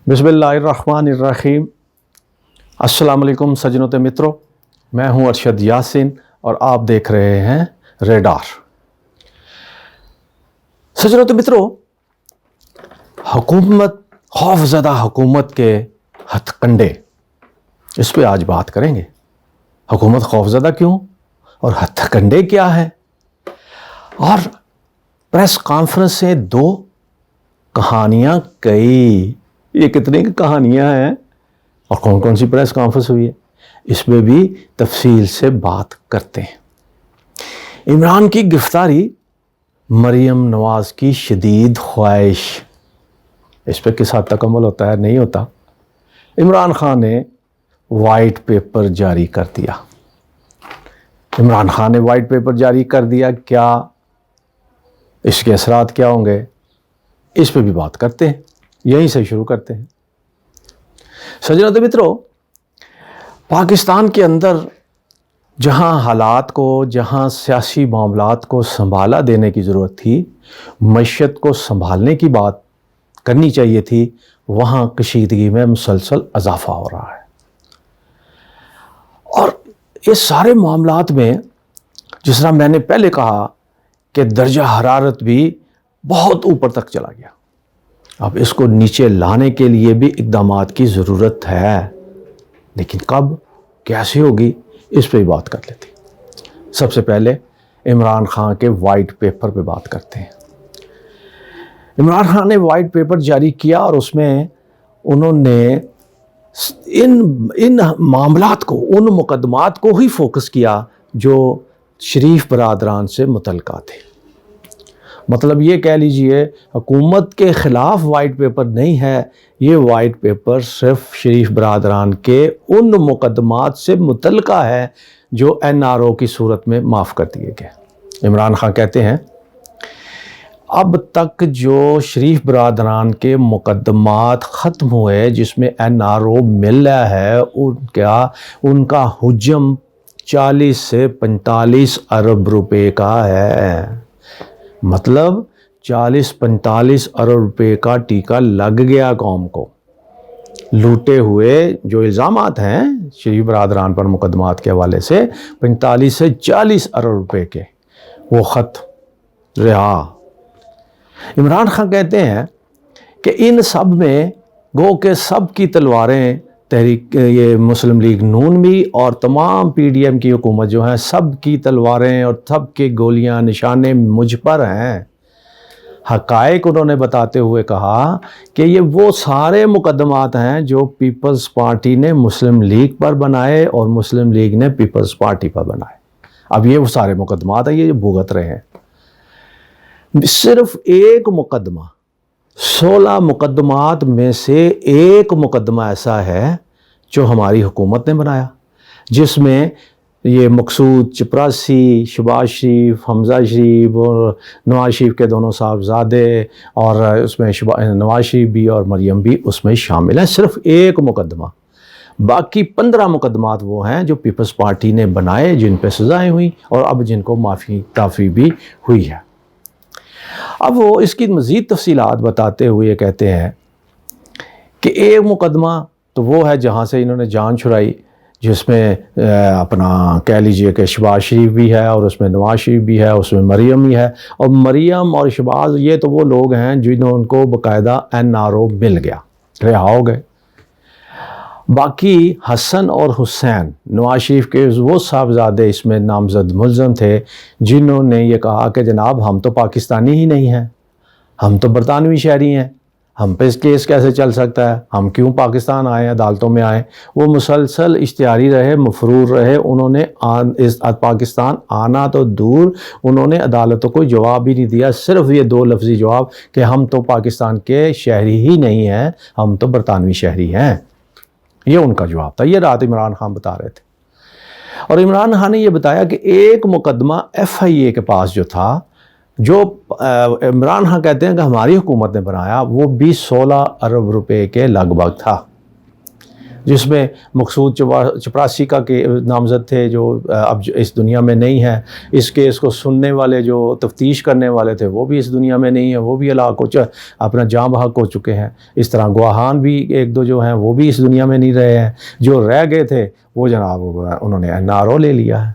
بسم اللہ الرحمن الرحیم۔ السلام علیکم سجنوں تے مترو، میں ہوں ارشد یاسین اور آپ دیکھ رہے ہیں ریڈار۔ سجنوں تے مترو، حکومت، خوف زدہ حکومت کے ہتھ کنڈے، اس پہ آج بات کریں گے۔ حکومت خوف زدہ کیوں اور ہتھ کنڈے کیا ہے، اور پریس کانفرنس سے دو کہانیاں کئی، یہ کتنی کہانیاں ہیں اور کون کون سی پریس کانفرنس ہوئی ہے، اس میں بھی تفصیل سے بات کرتے ہیں۔ عمران کی گرفتاری، مریم نواز کی شدید خواہش، اس پہ کس حد تک عمل ہوتا ہے، نہیں ہوتا۔ عمران خان نے وائٹ پیپر جاری کر دیا۔ عمران خان نے وائٹ پیپر جاری کر دیا، کیا اس کے اثرات کیا ہوں گے، اس پہ بھی بات کرتے ہیں، یہیں سے شروع کرتے ہیں۔ سجنوں تے مترو، پاکستان کے اندر جہاں حالات کو، جہاں سیاسی معاملات کو سنبھالا دینے کی ضرورت تھی، معیشت کو سنبھالنے کی بات کرنی چاہیے تھی، وہاں کشیدگی میں مسلسل اضافہ ہو رہا ہے۔ اور اس سارے معاملات میں، جس طرح میں نے پہلے کہا کہ درجہ حرارت بھی بہت اوپر تک چلا گیا، اب اس کو نیچے لانے کے لیے بھی اقدامات کی ضرورت ہے، لیکن کب، کیسے ہوگی، اس پہ بھی بات کر لیتے ہیں۔ سب سے پہلے عمران خان کے وائٹ پیپر پہ بات کرتے ہیں۔ عمران خان نے وائٹ پیپر جاری کیا اور اس میں انہوں نے ان معاملات کو، ان مقدمات کو ہی فوکس کیا جو شریف برادران سے متعلقہ تھے۔ مطلب یہ کہہ لیجئے، حکومت کے خلاف وائٹ پیپر نہیں ہے، یہ وائٹ پیپر صرف شریف برادران کے ان مقدمات سے متعلقہ ہے جو NRO کی صورت میں معاف کر دیے گئے۔ عمران خان کہتے ہیں، اب تک جو شریف برادران کے مقدمات ختم ہوئے جس میں NRO ملا ہے، ان کا حجم 40 سے 45 ارب روپے کا ہے۔ مطلب 40-45 ارب روپے کا ٹیکہ لگ گیا قوم کو۔ لوٹے ہوئے جو الزامات ہیں شریف برادران پر مقدمات کے حوالے سے، 45 سے 40 ارب روپے کے، وہ خط رہا۔ عمران خان کہتے ہیں کہ ان سب میں گو کہ سب کی تلواریں، تحریک یہ مسلم لیگ نون بھی اور تمام PDM کی حکومت جو ہیں، سب کی تلواریں اور سب کے گولیاں نشانے مجھ پر ہیں۔ حقائق انہوں نے بتاتے ہوئے کہا کہ یہ وہ سارے مقدمات ہیں جو پیپلز پارٹی نے مسلم لیگ پر بنائے اور مسلم لیگ نے پیپلز پارٹی پر بنائے۔ اب یہ وہ سارے مقدمات ہیں، یہ جو بھگت رہے ہیں۔ صرف ایک مقدمہ، 16 مقدمات میں سے ایک مقدمہ ایسا ہے جو ہماری حکومت نے بنایا، جس میں یہ مقصود چپراسی، شہباز شریف، حمزہ شریف اور نواز شریف کے دونوں صاحبزادے، اور اس میں نواز شریف بھی اور مریم بھی اس میں شامل ہیں۔ صرف ایک مقدمہ، باقی 15 مقدمات وہ ہیں جو پیپلز پارٹی نے بنائے، جن پہ سزائیں ہوئیں اور اب جن کو معافی تعفی بھی ہوئی ہے۔ اب وہ اس کی مزید تفصیلات بتاتے ہوئے کہتے ہیں کہ ایک مقدمہ تو وہ ہے جہاں سے انہوں نے جان چھڑائی، جس میں اپنا کہہ لیجئے کہ شہباز شریف بھی ہے اور اس میں نواز شریف بھی ہے، اس میں مریم بھی ہے، اور مریم اور شہباز یہ تو وہ لوگ ہیں جنہوں کو باقاعدہ NRO مل گیا، رہا ہو گئے۔ باقی حسن اور حسین، نواز شریف کے وہ صاحبزادے اس میں نامزد ملزم تھے جنہوں نے یہ کہا کہ جناب ہم تو پاکستانی ہی نہیں ہیں، ہم تو برطانوی شہری ہیں، ہم پہ کیس کیسے چل سکتا ہے، ہم کیوں پاکستان آئے ہیں، عدالتوں میں آئے۔ وہ مسلسل اشتہاری رہے، مفرور رہے، انہوں نے پاکستان آنا تو دور، انہوں نے عدالتوں کو جواب ہی نہیں دیا، صرف یہ 2 لفظی جواب کہ ہم تو پاکستان کے شہری ہی نہیں ہیں، ہم تو برطانوی شہری ہیں۔ یہ ان کا جواب تھا، یہ رات عمران خان بتا رہے تھے۔ اور عمران خان نے یہ بتایا کہ ایک مقدمہ FIA کے پاس جو تھا، جو عمران خان کہتے ہیں کہ ہماری حکومت نے بنایا، وہ بھی 16 ارب روپے کے لگ بھگ تھا۔ جس میں مقصود چپراسی کا کہ نامزد تھے جو اب اس دنیا میں نہیں ہے. اس کیس کو سننے والے جو تفتیش کرنے والے تھے وہ بھی اس دنیا میں نہیں ہیں, وہ بھی ہلاک اپنا جاں بحق ہو چکے ہیں. اس طرح گواہان بھی ایک دو جو ہیں وہ بھی اس دنیا میں نہیں رہے ہیں. جو رہ گئے تھے وہ جناب انہوں نے NRO لے لیا ہے.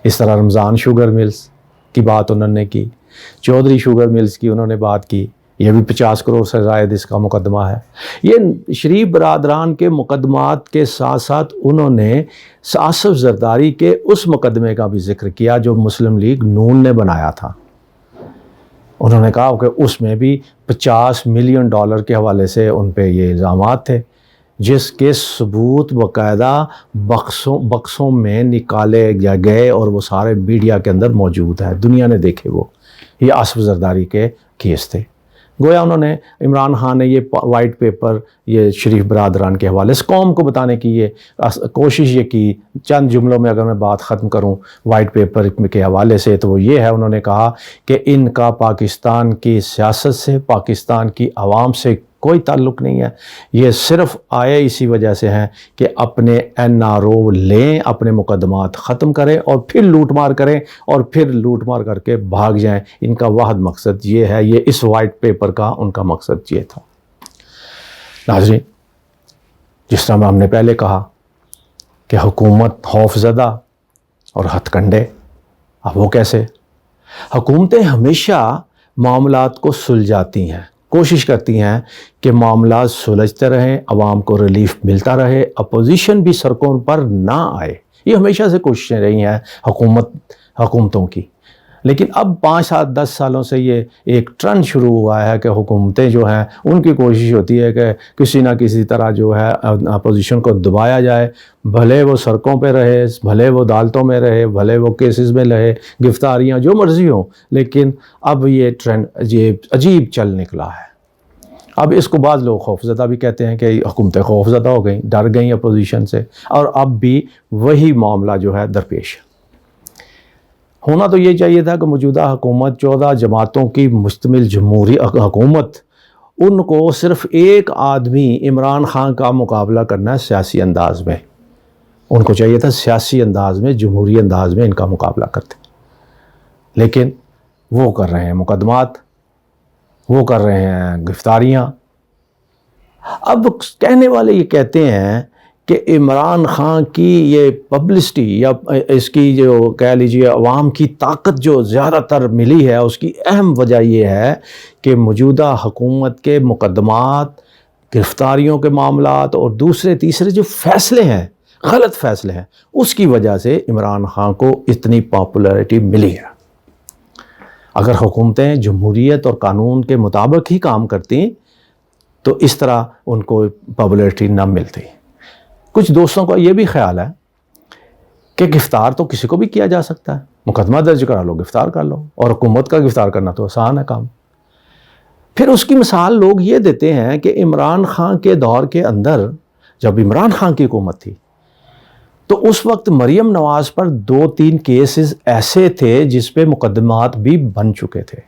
اس طرح رمضان شوگر ملز کی بات انہوں نے کی, چودھری شوگر ملز کی انہوں نے بات کی, یہ بھی 50 کروڑ سے زائد اس کا مقدمہ ہے. یہ شریف برادران کے مقدمات کے ساتھ ساتھ انہوں نے آصف زرداری کے اس مقدمے کا بھی ذکر کیا جو مسلم لیگ نون نے بنایا تھا. انہوں نے کہا کہ اس میں بھی $50 ملین کے حوالے سے ان پہ یہ الزامات تھے, جس کے ثبوت باقاعدہ بکسوں میں نکالے گئے اور وہ سارے میڈیا کے اندر موجود ہیں, دنیا نے دیکھے. وہ یہ آصف زرداری کے کیس تھے. گویا انہوں نے عمران خان نے یہ وائٹ پیپر یہ شریف برادران کے حوالے سے قوم کو بتانے کی یہ کوشش یہ کی. چند جملوں میں اگر میں بات ختم کروں وائٹ پیپر کے حوالے سے تو وہ یہ ہے, انہوں نے کہا کہ ان کا پاکستان کی سیاست سے, پاکستان کی عوام سے کوئی تعلق نہیں ہے. یہ صرف آئے اسی وجہ سے ہیں کہ اپنے NRO لیں, اپنے مقدمات ختم کریں اور پھر لوٹ مار کریں اور پھر لوٹ مار کر کے بھاگ جائیں. ان کا واحد مقصد یہ ہے, یہ اس وائٹ پیپر کا ان کا مقصد یہ تھا. ناظرین, جس طرح ہم نے پہلے کہا کہ حکومت خوف زدہ اور ہتھ کنڈے, اب وہ کیسے؟ حکومتیں ہمیشہ معاملات کو سلجھاتی ہیں, کوشش کرتی ہیں کہ معاملات سلجھتے رہیں, عوام کو ریلیف ملتا رہے, اپوزیشن بھی سڑکوں پر نہ آئے. یہ ہمیشہ سے کوششیں رہی ہیں حکومتوں کی. لیکن اب 5 7 10 سالوں سے یہ ایک ٹرن شروع ہوا ہے کہ حکومتیں جو ہیں ان کی کوشش ہوتی ہے کہ کسی نہ کسی طرح جو ہے اپوزیشن کو دبایا جائے, بھلے وہ سڑکوں پہ رہے, بھلے وہ عدالتوں میں رہے, بھلے وہ کیسز میں رہے, گرفتاریاں جو مرضی ہوں. لیکن اب یہ ٹرینڈ یہ عجیب چل نکلا ہے. اب اس کو بعض لوگ خوفزدہ بھی کہتے ہیں کہ حکومتیں خوفزدہ ہو گئیں, ڈر گئیں اپوزیشن سے, اور اب بھی وہی معاملہ جو ہے درپیش ہے. ہونا تو یہ چاہیے تھا کہ موجودہ حکومت 14 جماعتوں کی مشتمل جمہوری حکومت, ان کو صرف ایک آدمی عمران خان کا مقابلہ کرنا ہے سیاسی انداز میں. ان کو چاہیے تھا سیاسی انداز میں, جمہوری انداز میں ان کا مقابلہ کرتے. لیکن وہ کر رہے ہیں مقدمات, وہ کر رہے ہیں گرفتاریاں. اب کہنے والے یہ کہتے ہیں کہ عمران خان کی یہ پبلسٹی یا اس کی جو کہہ لیجیے عوام کی طاقت جو زیادہ تر ملی ہے, اس کی اہم وجہ یہ ہے کہ موجودہ حکومت کے مقدمات, گرفتاریوں کے معاملات اور دوسرے تیسرے جو فیصلے ہیں, غلط فیصلے ہیں, اس کی وجہ سے عمران خان کو اتنی پاپولیرٹی ملی ہے. اگر حکومتیں جمہوریت اور قانون کے مطابق ہی کام کرتی تو اس طرح ان کو پاپولیرٹی نہ ملتی. کچھ دوستوں کا یہ بھی خیال ہے کہ گرفتار تو کسی کو بھی کیا جا سکتا ہے, مقدمہ درج کرا لو, گرفتار کر لو, اور حکومت کا گرفتار کرنا تو آسان ہے کام. پھر اس کی مثال لوگ یہ دیتے ہیں کہ عمران خان کے دور کے اندر جب عمران خان کی حکومت تھی تو اس وقت مریم نواز پر 2-3 کیسز ایسے تھے جس پہ مقدمات بھی بن چکے تھے,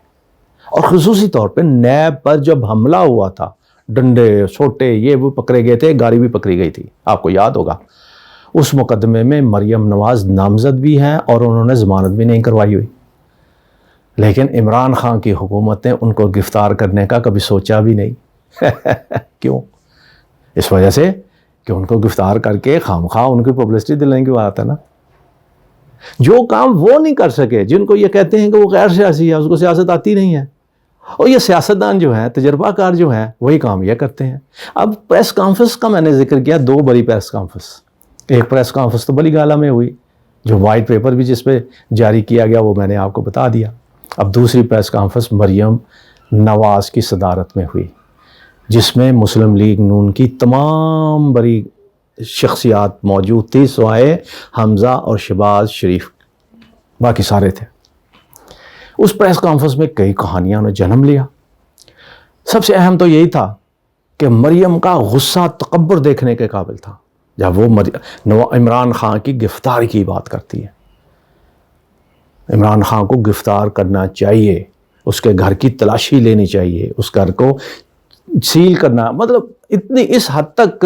اور خصوصی طور پہ نیب پر جب حملہ ہوا تھا, ڈنڈے چھوٹے یہ وہ پکڑے گئے تھے, گاڑی بھی پکڑی گئی تھی, آپ کو یاد ہوگا. اس مقدمے میں مریم نواز نامزد بھی ہیں اور انہوں نے ضمانت بھی نہیں کروائی ہوئی. لیکن عمران خان کی حکومت نے ان کو گرفتار کرنے کا کبھی سوچا بھی نہیں. کیوں؟ اس وجہ سے کہ ان کو گرفتار کر کے خامخواہ ان کی پبلسٹی دلانے کی بات ہے نا. جو کام وہ نہیں کر سکے, جن کو یہ کہتے ہیں کہ وہ غیر سیاسی ہے, اس کو سیاست آتی نہیں ہے, اور یہ سیاستدان جو ہیں, تجربہ کار جو ہیں, وہی کام یہ کرتے ہیں. اب پریس کانفرنس کا میں نے ذکر کیا, 2 بڑی پریس کانفرنس. ایک پریس کانفرنس تو بلی گالہ میں ہوئی, جو وائٹ پیپر بھی جس پہ جاری کیا گیا وہ میں نے آپ کو بتا دیا. اب دوسری پریس کانفرنس مریم نواز کی صدارت میں ہوئی, جس میں مسلم لیگ نون کی تمام بڑی شخصیات موجود تھی, سوائے حمزہ اور شہباز شریف, باقی سارے تھے. اس پریس کانفرنس میں کئی کہانیاں نے جنم لیا. سب سے اہم تو یہی تھا کہ مریم کا غصہ تکبر دیکھنے کے قابل تھا جب وہ عمران خان کی گرفتاری کی بات کرتی ہے. عمران خان کو گرفتار کرنا چاہیے, اس کے گھر کی تلاشی لینی چاہیے, اس گھر کو سیل کرنا، مطلب اتنی اس حد تک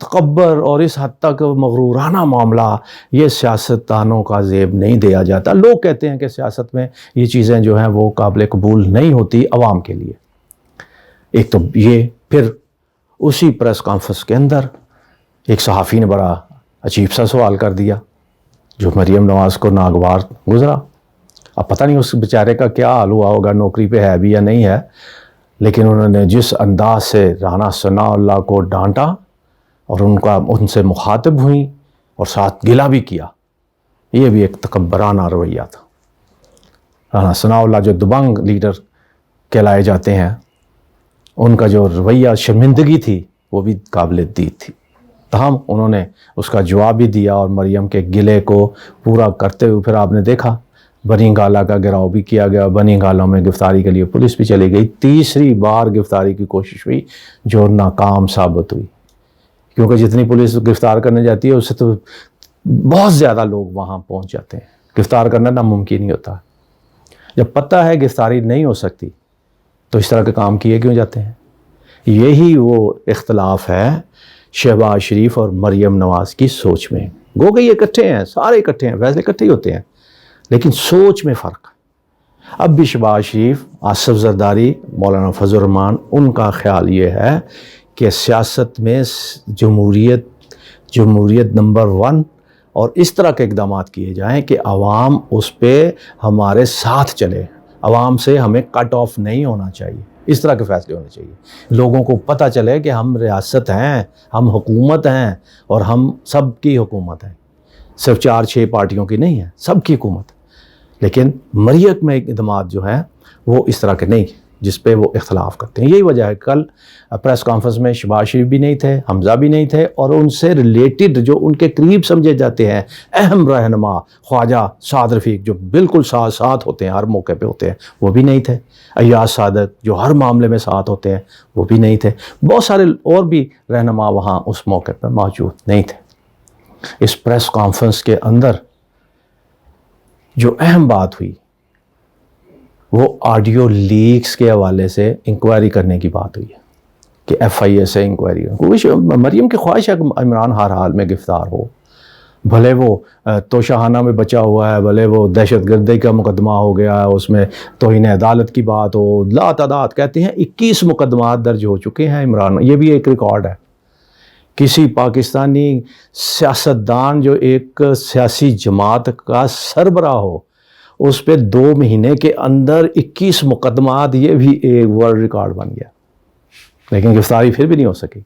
تکبر اور اس حد تک مغرورانہ معاملہ یہ سیاستدانوں کا زیب نہیں دیا جاتا۔ لوگ کہتے ہیں کہ سیاست میں یہ چیزیں جو ہیں وہ قابل قبول نہیں ہوتی عوام کے لیے۔ ایک تو یہ، پھر اسی پریس کانفرنس کے اندر ایک صحافی نے بڑا عجیب سا سوال کر دیا جو مریم نواز کو ناگوار گزرا۔ اب پتہ نہیں اس بیچارے کا کیا حال ہوا ہوگا، نوکری پہ ہے بھی یا نہیں ہے، لیکن انہوں نے جس انداز سے رانا ثناء اللہ کو ڈانٹا اور ان سے مخاطب ہوئیں اور ساتھ گلہ بھی کیا، یہ بھی ایک تکبرانہ رویہ تھا۔ رانا ثناء اللہ جو دبنگ لیڈر کہلائے جاتے ہیں، ان کا جو رویہ شرمندگی تھی وہ بھی قابل دید تھی، تاہم انہوں نے اس کا جواب بھی دیا اور مریم کے گلے کو پورا کرتے ہوئے پھر آپ نے دیکھا بنی گالا کا گھیراؤ بھی کیا گیا، بنی گالا میں گرفتاری کے لیے پولیس بھی چلی گئی، تیسری بار گرفتاری کی کوشش ہوئی جو ناکام ثابت ہوئی، کیونکہ جتنی پولیس گرفتار کرنے جاتی ہے اس سے تو بہت زیادہ لوگ وہاں پہنچ جاتے ہیں، گرفتار کرنا ناممکن ہی ہوتا ہے۔ جب پتہ ہے گرفتاری نہیں ہو سکتی تو اس طرح کے کام کیے کیوں جاتے ہیں؟ یہی وہ اختلاف ہے شہباز شریف اور مریم نواز کی سوچ میں۔ گو کہ یہ اکٹھے ہیں، سارے اکٹھے ہیں، فیصلے اکٹھے ہی ہوتے ہیں، لیکن سوچ میں فرق ہے۔ اب بھی شہباز شریف، آصف زرداری، مولانا فضل الرحمان، ان کا خیال یہ ہے کہ سیاست میں جمہوریت نمبر 1 اور اس طرح کے اقدامات کیے جائیں کہ عوام اس پہ ہمارے ساتھ چلے، عوام سے ہمیں کٹ آف نہیں ہونا چاہیے، اس طرح کے فیصلے ہونے چاہیے۔ لوگوں کو پتہ چلے کہ ہم ریاست ہیں، ہم حکومت ہیں اور ہم سب کی حکومت ہے، صرف 4-6 پارٹیوں کی نہیں ہے، سب کی حکومت ہے۔ لیکن مریم میں اقدامات جو ہیں وہ اس طرح کے نہیں، جس پہ وہ اختلاف کرتے ہیں۔ یہی وجہ ہے کل پریس کانفرنس میں شہباز شریف بھی نہیں تھے، حمزہ بھی نہیں تھے، اور ان سے ریلیٹڈ جو ان کے قریب سمجھے جاتے ہیں اہم رہنما خواجہ سعد رفیق جو بالکل ساتھ ہوتے ہیں، ہر موقع پہ ہوتے ہیں، وہ بھی نہیں تھے۔ ایاز صادق جو ہر معاملے میں ساتھ ہوتے ہیں، وہ بھی نہیں تھے۔ بہت سارے اور بھی رہنما وہاں اس موقع پہ موجود نہیں تھے۔ اس پریس کانفرنس کے اندر جو اہم بات ہوئی وہ آڈیو لیکس کے حوالے سے انکوائری کرنے کی بات ہوئی ہے کہ FIA سے انکوائری ہو۔ مریم کی خواہش ہے کہ عمران ہر حال میں گرفتار ہو، بھلے وہ توشہانہ میں بچا ہوا ہے، بھلے وہ دہشت گردی کا مقدمہ ہو گیا ہے، اس میں توہین عدالت کی بات ہو، لا تعداد کہتے ہیں 21 مقدمات درج ہو چکے ہیں عمران، یہ بھی ایک ریکارڈ ہے۔ کسی پاکستانی سیاستدان جو ایک سیاسی جماعت کا سربراہ ہو، اس پہ 2 مہینے کے اندر 21 مقدمات، یہ بھی ایک ورلڈ ریکارڈ بن گیا، لیکن گرفتاری پھر بھی نہیں ہو سکی۔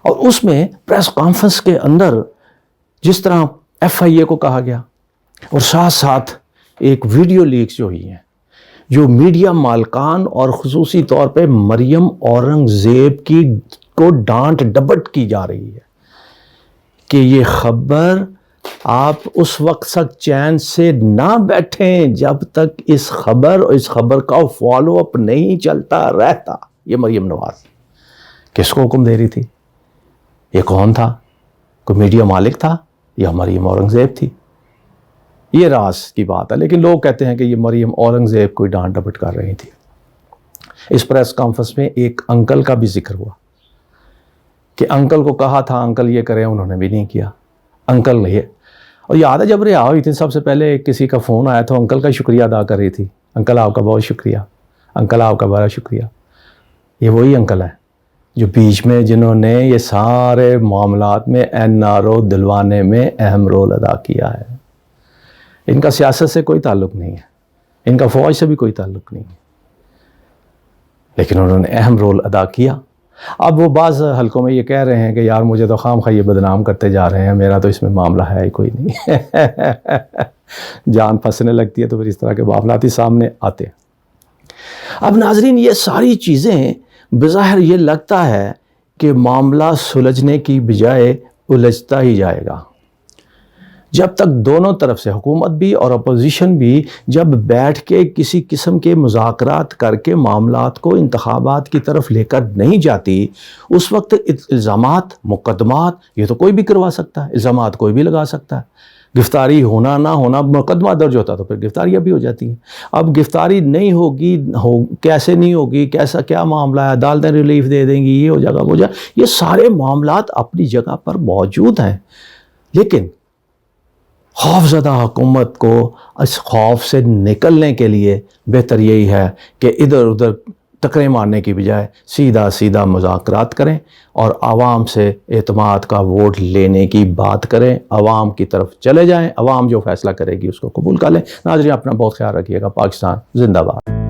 اور اس میں پریس کانفرنس کے اندر جس طرح FIA کو کہا گیا اور ساتھ ساتھ ایک ویڈیو لیکس جو ہوئی ہیں، جو میڈیا مالکان اور خصوصی طور پہ مریم اورنگزیب کو ڈانٹ ڈپٹ کی جا رہی ہے کہ یہ خبر آپ اس وقت تک چین سے نہ بیٹھیں جب تک اس خبر کا فالو اپ نہیں چلتا رہتا۔ یہ مریم نواز کس کو حکم دے رہی تھی؟ یہ کون تھا؟ کوئی میڈیا مالک تھا یا مریم اورنگزیب تھی؟ یہ راز کی بات ہے، لیکن لوگ کہتے ہیں کہ یہ مریم اورنگزیب کوئی ڈانٹ ڈپٹ کر رہی تھی۔ اس پریس کانفرنس میں ایک انکل کا بھی ذکر ہوا کہ انکل کو کہا تھا انکل یہ کریں، انہوں نے بھی نہیں کیا۔ انکل یہ، اور یاد ہے جب رہا ہوئی تھی سب سے پہلے کسی کا فون آیا تو انکل کا شکریہ ادا کر رہی تھی، انکل آپ کا بہت شکریہ، انکل آپ کا بڑا شکریہ۔ یہ وہی انکل ہے جو بیچ میں جنہوں نے یہ سارے معاملات میں NRO دلوانے میں اہم رول ادا کیا ہے۔ ان کا سیاست سے کوئی تعلق نہیں ہے، ان کا فوج سے بھی کوئی تعلق نہیں ہے، لیکن انہوں نے اہم رول ادا کیا۔ اب وہ بعض حلقوں میں یہ کہہ رہے ہیں کہ یار مجھے تو خام خواہ یہ بدنام کرتے جا رہے ہیں، میرا تو اس میں معاملہ ہے ہی کوئی نہیں۔ جان پھنسنے لگتی ہے تو پھر اس طرح کے معاملات ہی سامنے آتے ہیں۔ اب ناظرین، یہ ساری چیزیں بظاہر یہ لگتا ہے کہ معاملہ سلجھنے کی بجائے الجھتا ہی جائے گا، جب تک دونوں طرف سے حکومت بھی اور اپوزیشن بھی جب بیٹھ کے کسی قسم کے مذاکرات کر کے معاملات کو انتخابات کی طرف لے کر نہیں جاتی، اس وقت الزامات، مقدمات یہ تو کوئی بھی کروا سکتا ہے، الزامات کوئی بھی لگا سکتا ہے۔ گرفتاری ہونا نہ ہونا، مقدمہ درج ہوتا تو پھر گرفتاریاں بھی ہو جاتی ہیں۔ اب گرفتاری نہیں ہوگی، کیسے نہیں ہوگی، کیسا کیا معاملہ ہے، عدالتیں ریلیف دے دیں گی، یہ ہو جائے گا وہ جائے، یہ سارے معاملات اپنی جگہ پر موجود ہیں، لیکن خوف زدہ حکومت کو اس خوف سے نکلنے کے لیے بہتر یہی ہے کہ ادھر ادھر ٹکرے مارنے کی بجائے سیدھا سیدھا مذاکرات کریں اور عوام سے اعتماد کا ووٹ لینے کی بات کریں، عوام کی طرف چلے جائیں، عوام جو فیصلہ کرے گی اس کو قبول کر لیں۔ ناظرین اپنا بہت خیال رکھیے گا۔ پاکستان زندہ باد۔